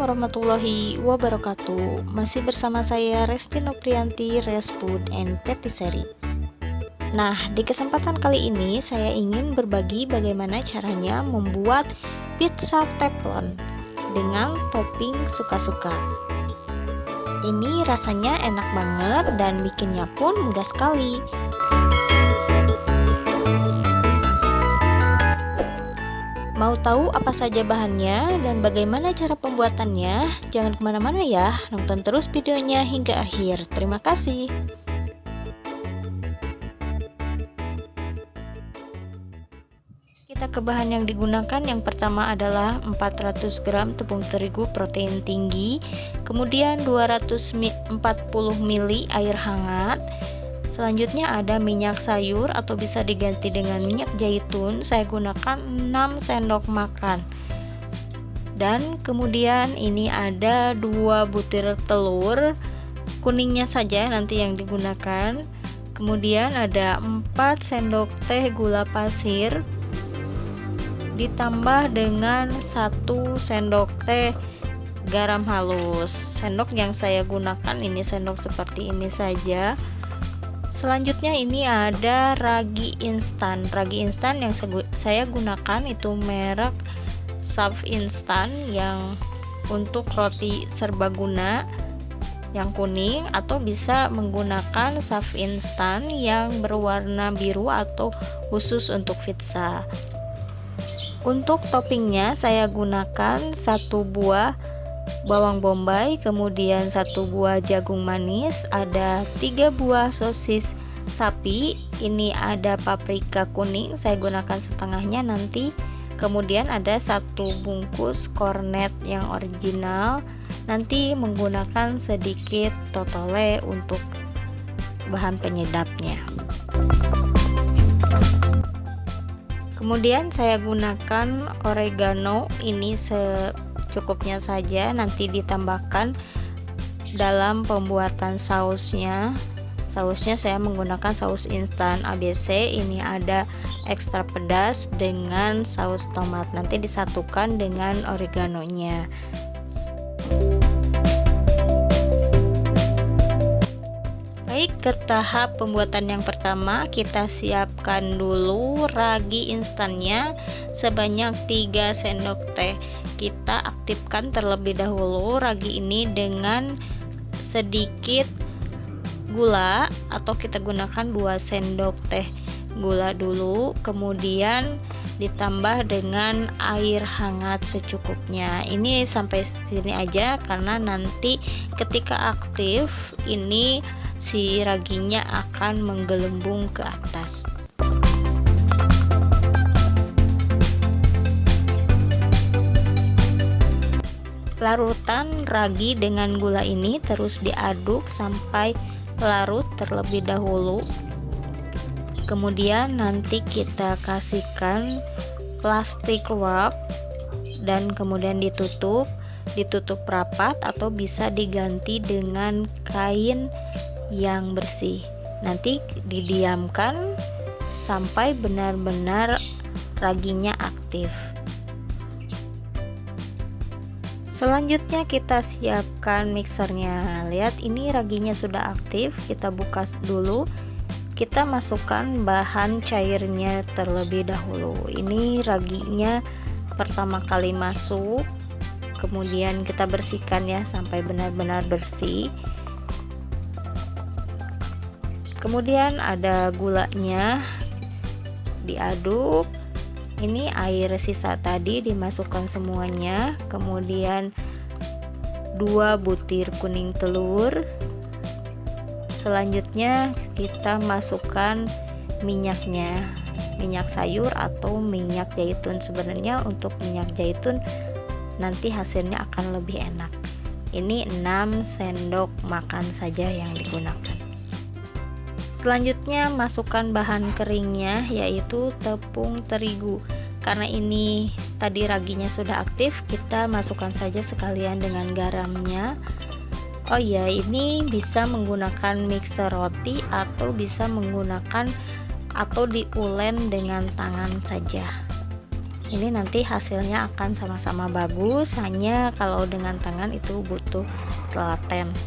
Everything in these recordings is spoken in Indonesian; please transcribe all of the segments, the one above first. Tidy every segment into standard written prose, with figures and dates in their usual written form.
Assalamualaikum warahmatullahi wabarakatuh. Masih bersama saya Resti Noprianti, Res Food and Patisserie. Nah, di kesempatan kali ini saya ingin berbagi bagaimana caranya membuat pizza teflon dengan topping suka-suka. Ini rasanya enak banget dan bikinnya pun mudah sekali. Mau tahu apa saja bahannya dan bagaimana cara pembuatannya? Jangan kemana-mana ya, nonton terus videonya hingga akhir. Terima kasih. Kita ke bahan yang digunakan. Yang pertama adalah 400 gram tepung terigu protein tinggi, kemudian 240 ml air hangat. Selanjutnya ada minyak sayur atau bisa diganti dengan minyak zaitun. Saya gunakan 6 sendok makan. Dan kemudian ini ada 2 butir telur, kuningnya saja nanti yang digunakan. Kemudian ada 4 sendok teh gula pasir ditambah dengan 1 sendok teh garam halus. Sendok yang saya gunakan ini sendok seperti ini saja. Selanjutnya ini ada ragi instan. Ragi instan yang saya gunakan itu merek Saf Instan yang untuk roti serbaguna yang kuning, atau bisa menggunakan Saf Instan yang berwarna biru atau khusus untuk pizza. Untuk toppingnya saya gunakan 1 buah bawang bombay, kemudian 1 buah jagung manis, ada 3 buah sosis sapi, ini ada paprika kuning, saya gunakan setengahnya nanti. Kemudian ada 1 bungkus kornet yang original, nanti menggunakan sedikit totole untuk bahan penyedapnya. Kemudian saya gunakan oregano, ini secukupnya saja, nanti ditambahkan dalam pembuatan sausnya. Sausnya saya menggunakan saus instan ABC, ini ada ekstra pedas dengan saus tomat, nanti disatukan dengan oreganonya. Baik, ke tahap pembuatan yang pertama, kita siapkan dulu ragi instannya sebanyak 3 sendok teh. Kita aktifkan terlebih dahulu ragi ini dengan sedikit gula, atau kita gunakan 2 sendok teh gula dulu, kemudian ditambah dengan air hangat secukupnya. Ini sampai sini aja karena nanti ketika aktif ini si raginya akan menggelembung ke atas. Larutan ragi dengan gula ini terus diaduk sampai larut terlebih dahulu. Kemudian nanti kita kasihkan plastik wrap dan kemudian ditutup rapat atau bisa diganti dengan kain yang bersih. Nanti didiamkan sampai benar-benar raginya aktif. Selanjutnya kita siapkan mixernya. Lihat, ini raginya sudah aktif. Kita buka dulu. Kita masukkan bahan cairnya terlebih dahulu. Ini raginya pertama kali masuk. Kemudian kita bersihkan ya sampai benar-benar bersih. Kemudian ada gulanya, diaduk. Ini air sisa tadi dimasukkan semuanya. Kemudian 2 butir kuning telur. Selanjutnya kita masukkan minyaknya, minyak sayur atau minyak zaitun. Sebenarnya untuk minyak zaitun nanti hasilnya akan lebih enak. Ini 6 sendok makan saja yang digunakan. Selanjutnya masukkan bahan keringnya, yaitu tepung terigu. Karena ini tadi raginya sudah aktif, kita masukkan saja sekalian dengan garamnya. Oh ya, ini bisa menggunakan mixer roti atau bisa menggunakan atau diulen dengan tangan saja. Ini nanti hasilnya akan sama-sama bagus, hanya kalau dengan tangan itu butuh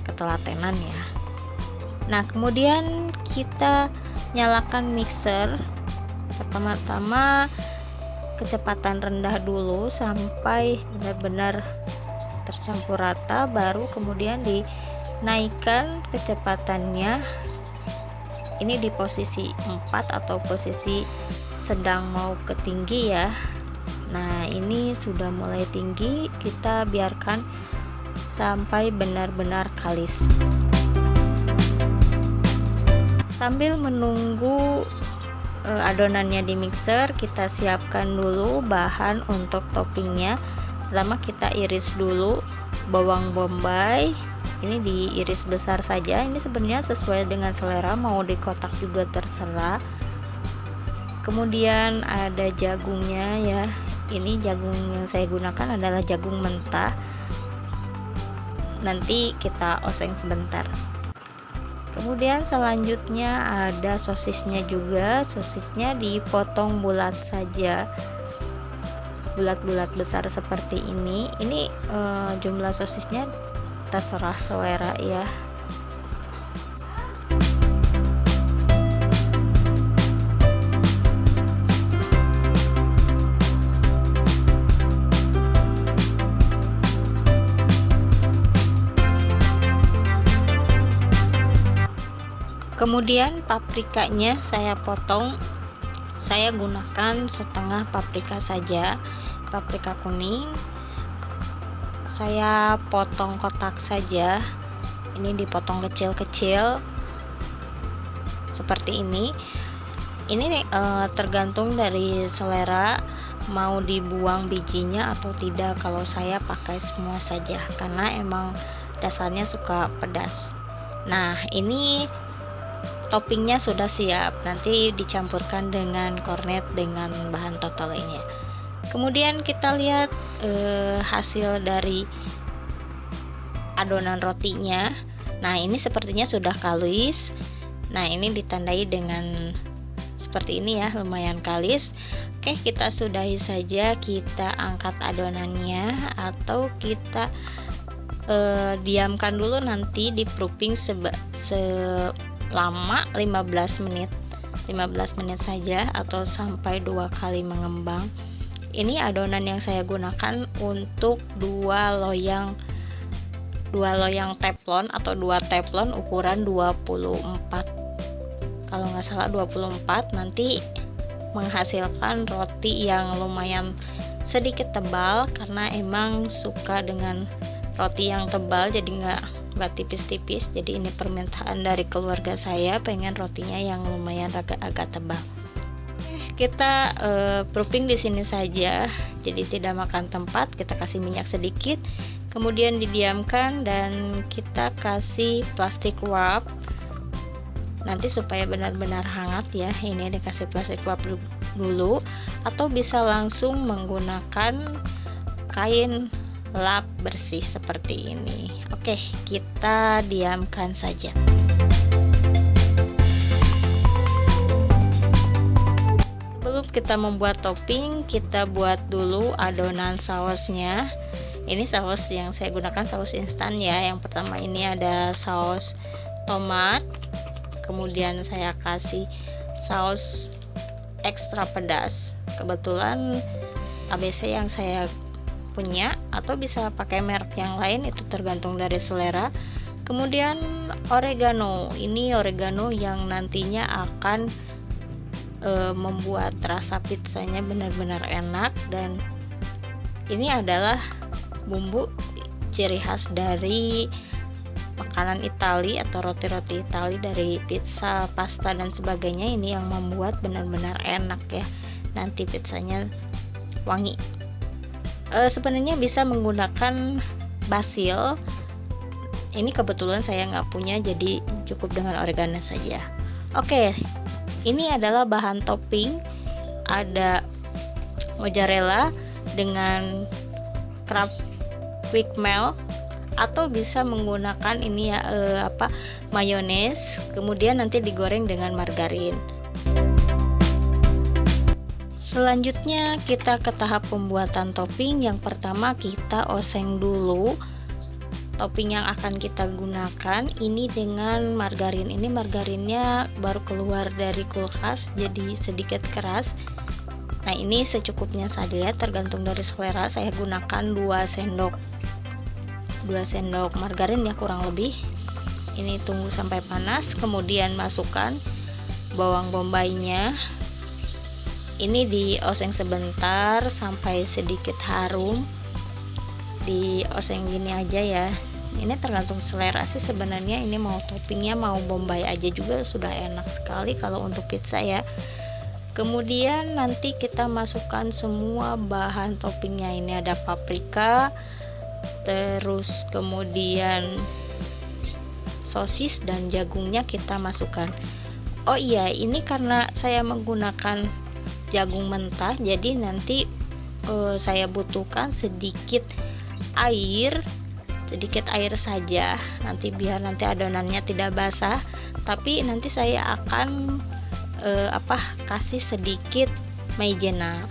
ketelatenan ya. Nah, kemudian kita nyalakan mixer. Pertama-tama kecepatan rendah dulu sampai benar-benar tercampur rata, baru kemudian dinaikkan kecepatannya. Ini di posisi 4 atau posisi sedang mau ke tinggi ya. Nah, ini sudah mulai tinggi, kita biarkan sampai benar-benar kalis. Sambil menunggu adonannya di mixer, kita siapkan dulu bahan untuk toppingnya. Pertama kita iris dulu bawang bombay. Ini diiris besar saja. Ini sebenarnya sesuai dengan selera, mau di kotak juga terserah. Kemudian ada jagungnya ya. Ini jagung yang saya gunakan adalah jagung mentah. Nanti kita oseng sebentar. Kemudian selanjutnya ada sosisnya juga. Sosisnya dipotong bulat saja, bulat-bulat besar seperti ini. Ini jumlah sosisnya terserah selera ya. Kemudian paprikanya saya potong, saya gunakan setengah paprika saja, paprika kuning. Saya potong kotak saja, ini dipotong kecil-kecil seperti ini. Ini tergantung dari selera, mau dibuang bijinya atau tidak. Kalau saya pakai semua saja karena emang dasarnya suka pedas. Nah, ini toppingnya sudah siap, nanti dicampurkan dengan kornet dengan bahan total lainnya. Kemudian kita lihat hasil dari adonan rotinya. Nah, ini sepertinya sudah kalis. Nah, ini ditandai dengan seperti ini ya, lumayan kalis. Oke, kita sudahi saja, kita angkat adonannya atau kita diamkan dulu, nanti di proofing selama 15 menit saja atau sampai 2 kali mengembang. Ini adonan yang saya gunakan untuk dua loyang teflon atau 2 teflon ukuran 24, kalau nggak salah 24, nanti menghasilkan roti yang lumayan sedikit tebal karena emang suka dengan roti yang tebal, jadi nggak tipis-tipis. Jadi ini permintaan dari keluarga saya, pengen rotinya yang lumayan agak tebal. Kita proofing di sini saja, jadi tidak makan tempat. Kita kasih minyak sedikit, kemudian didiamkan dan kita kasih plastik wrap nanti supaya benar-benar hangat ya. Ini dikasih plastik wrap dulu, atau bisa langsung menggunakan kain lap bersih seperti ini. Oke, kita diamkan saja. Sebelum kita membuat topping, kita buat dulu adonan sausnya. Ini saus yang saya gunakan saus instan ya. Yang pertama ini ada saus tomat, kemudian saya kasih saus ekstra pedas. Kebetulan ABC yang saya punya, atau bisa pakai merek yang lain, itu tergantung dari selera. Kemudian oregano, ini oregano yang nantinya akan membuat rasa pizzanya benar-benar enak, dan ini adalah bumbu ciri khas dari makanan Itali atau roti-roti Itali, dari pizza, pasta dan sebagainya. Ini yang membuat benar-benar enak ya, nanti pizzanya wangi. Sebenarnya bisa menggunakan basil, ini kebetulan saya nggak punya, jadi cukup dengan oregano saja. Oke, ini adalah bahan topping. Ada mozzarella dengan Kraft quick melt, atau bisa menggunakan ini ya mayones, kemudian nanti digoreng dengan margarin. Selanjutnya kita ke tahap pembuatan topping. Yang pertama kita oseng dulu topping yang akan kita gunakan ini dengan margarin. Ini margarinnya baru keluar dari kulkas, jadi sedikit keras. Nah, ini secukupnya saja ya, tergantung dari selera. Saya gunakan 2 sendok margarin ya, kurang lebih. Ini tunggu sampai panas, kemudian masukkan bawang bombaynya. Ini dioseng sebentar sampai sedikit harum. Dioseng gini aja ya. Ini tergantung selera sih sebenarnya. Ini mau toppingnya mau bombay aja juga sudah enak sekali kalau untuk pizza ya. Kemudian nanti kita masukkan semua bahan toppingnya. Ini ada paprika, terus kemudian sosis dan jagungnya kita masukkan. Oh iya, ini karena saya menggunakan jagung mentah, jadi nanti saya butuhkan sedikit air saja, nanti biar nanti adonannya tidak basah. Tapi nanti saya akan kasih sedikit maizena.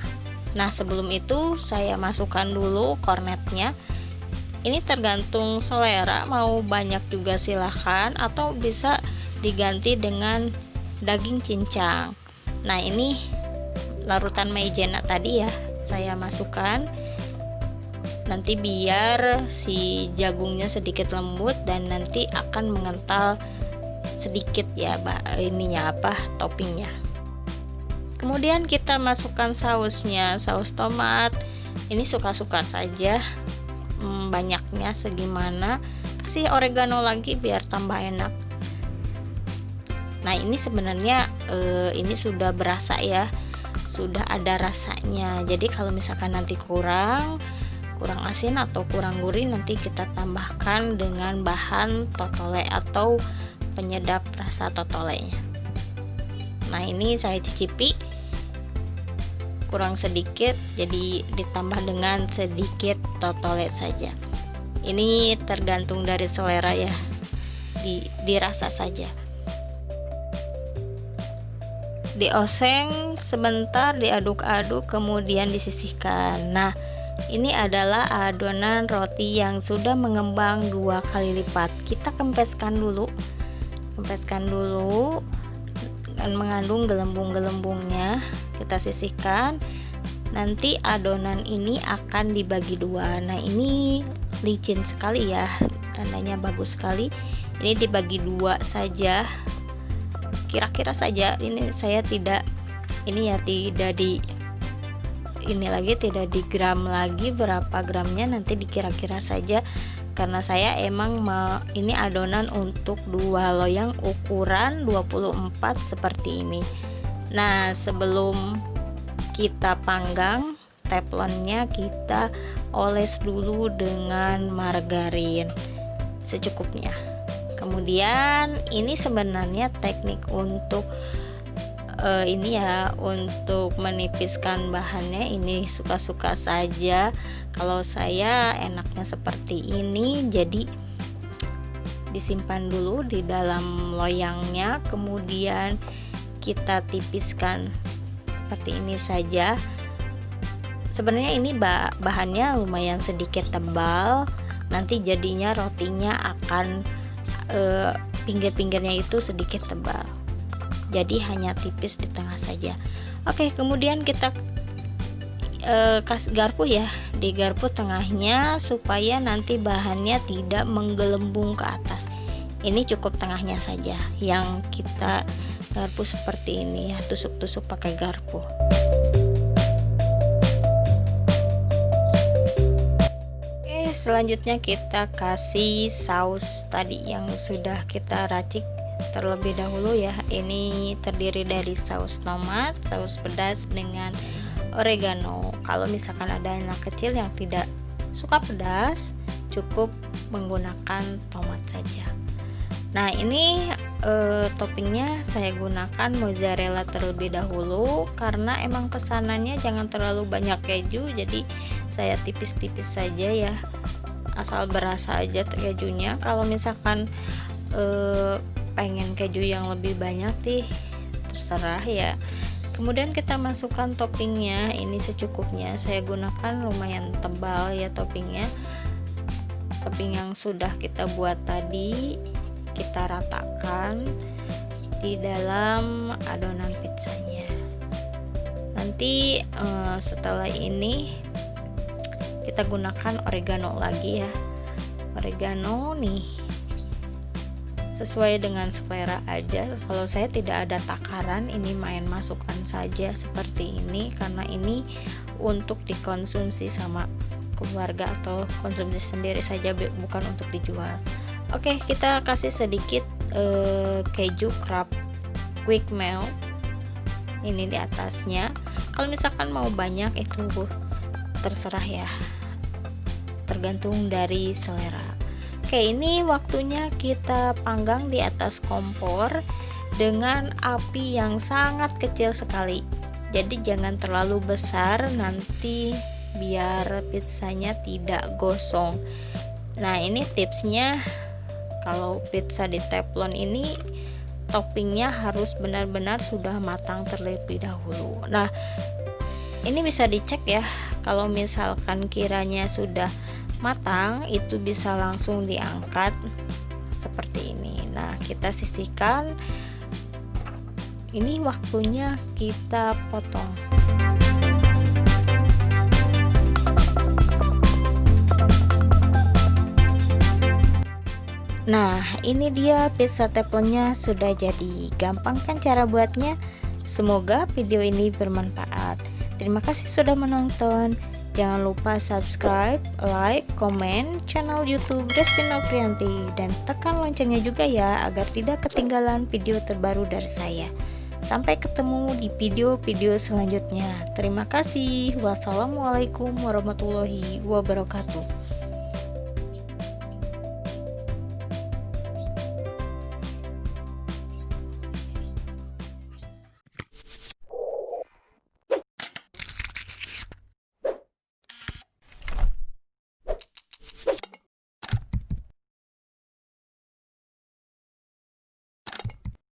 Nah, sebelum itu saya masukkan dulu kornetnya. Ini tergantung selera, mau banyak juga silahkan, atau bisa diganti dengan daging cincang. Nah, ini larutan maizena tadi ya saya masukkan, nanti biar si jagungnya sedikit lembut dan nanti akan mengental sedikit ya toppingnya. Kemudian kita masukkan sausnya, saus tomat. Ini suka-suka saja, banyaknya segimana. Kasih oregano lagi biar tambah enak. Nah, ini sebenarnya ini sudah berasa ya, sudah ada rasanya. Jadi kalau misalkan nanti kurang asin atau kurang gurih, nanti kita tambahkan dengan bahan totole atau penyedap rasa totolenya. Nah, ini saya cicipi kurang sedikit, jadi ditambah dengan sedikit totole saja. Ini tergantung dari selera ya, dirasa saja. Dioseng sebentar, diaduk-aduk, kemudian disisihkan. Nah, ini adalah adonan roti yang sudah mengembang 2 kali lipat. Kita kempeskan dulu dan mengandung gelembung-gelembungnya. Kita sisihkan. Nanti adonan ini akan dibagi 2. Nah, ini licin sekali ya, tandanya bagus sekali. Ini dibagi 2 saja, kira-kira saja. Ini saya tidak di gram lagi berapa gramnya, nanti dikira-kira saja, karena saya emang ini adonan untuk 2 loyang ukuran 24 seperti ini. Nah, sebelum kita panggang, teflonnya kita oles dulu dengan margarin secukupnya. Kemudian ini sebenarnya teknik untuk untuk menipiskan bahannya, ini suka-suka saja. Kalau saya enaknya seperti ini, jadi disimpan dulu di dalam loyangnya, kemudian kita tipiskan seperti ini saja. Sebenarnya ini bahannya lumayan sedikit tebal, nanti jadinya rotinya akan pinggir-pinggirnya itu sedikit tebal, jadi hanya tipis di tengah saja. Oke, kemudian kita kasih garpu ya, digarpu tengahnya supaya nanti bahannya tidak menggelembung ke atas. Ini cukup tengahnya saja yang kita garpu seperti ini ya, tusuk-tusuk pakai garpu. Oke, selanjutnya kita kasih saus tadi yang sudah kita racik terlebih dahulu ya. Ini terdiri dari saus tomat, saus pedas dengan oregano. Kalau misalkan ada anak kecil yang tidak suka pedas, cukup menggunakan tomat saja. Nah, ini toppingnya saya gunakan mozzarella terlebih dahulu, karena emang pesanannya jangan terlalu banyak keju, jadi saya tipis-tipis saja ya, asal berasa aja kejunya. Kalau misalkan pengen keju yang lebih banyak sih terserah ya, Kemudian kita masukkan toppingnya, ini secukupnya. Saya gunakan lumayan tebal ya toppingnya. Topping yang sudah kita buat tadi kita ratakan di dalam adonan pizzanya. Nanti setelah ini kita gunakan oregano lagi ya. Oregano nih sesuai dengan selera aja. Kalau saya tidak ada takaran, ini main masukkan saja seperti ini karena ini untuk dikonsumsi sama keluarga atau konsumsi sendiri saja, bukan untuk dijual. Oke, kita kasih sedikit keju Kraft quick melt ini di atasnya. Kalau misalkan mau banyak itu terserah ya, tergantung dari selera. Oke, ini waktunya kita panggang di atas kompor dengan api yang sangat kecil sekali. Jadi jangan terlalu besar, nanti biar pizzanya tidak gosong. Nah, ini tipsnya, kalau pizza di teflon ini toppingnya harus benar-benar sudah matang terlebih dahulu. Nah, ini bisa dicek ya, kalau misalkan kiranya sudah matang itu bisa langsung diangkat seperti ini. Nah, kita sisihkan. Ini waktunya kita potong. Nah, ini dia pizza teflonnya sudah jadi. Gampang kan cara buatnya? Semoga video ini bermanfaat. Terima kasih sudah menonton. Jangan lupa subscribe, like, komen channel YouTube Desti Novrianti, dan tekan loncengnya juga ya agar tidak ketinggalan video terbaru dari saya. Sampai ketemu di video-video selanjutnya. Terima kasih. Wassalamualaikum warahmatullahi wabarakatuh.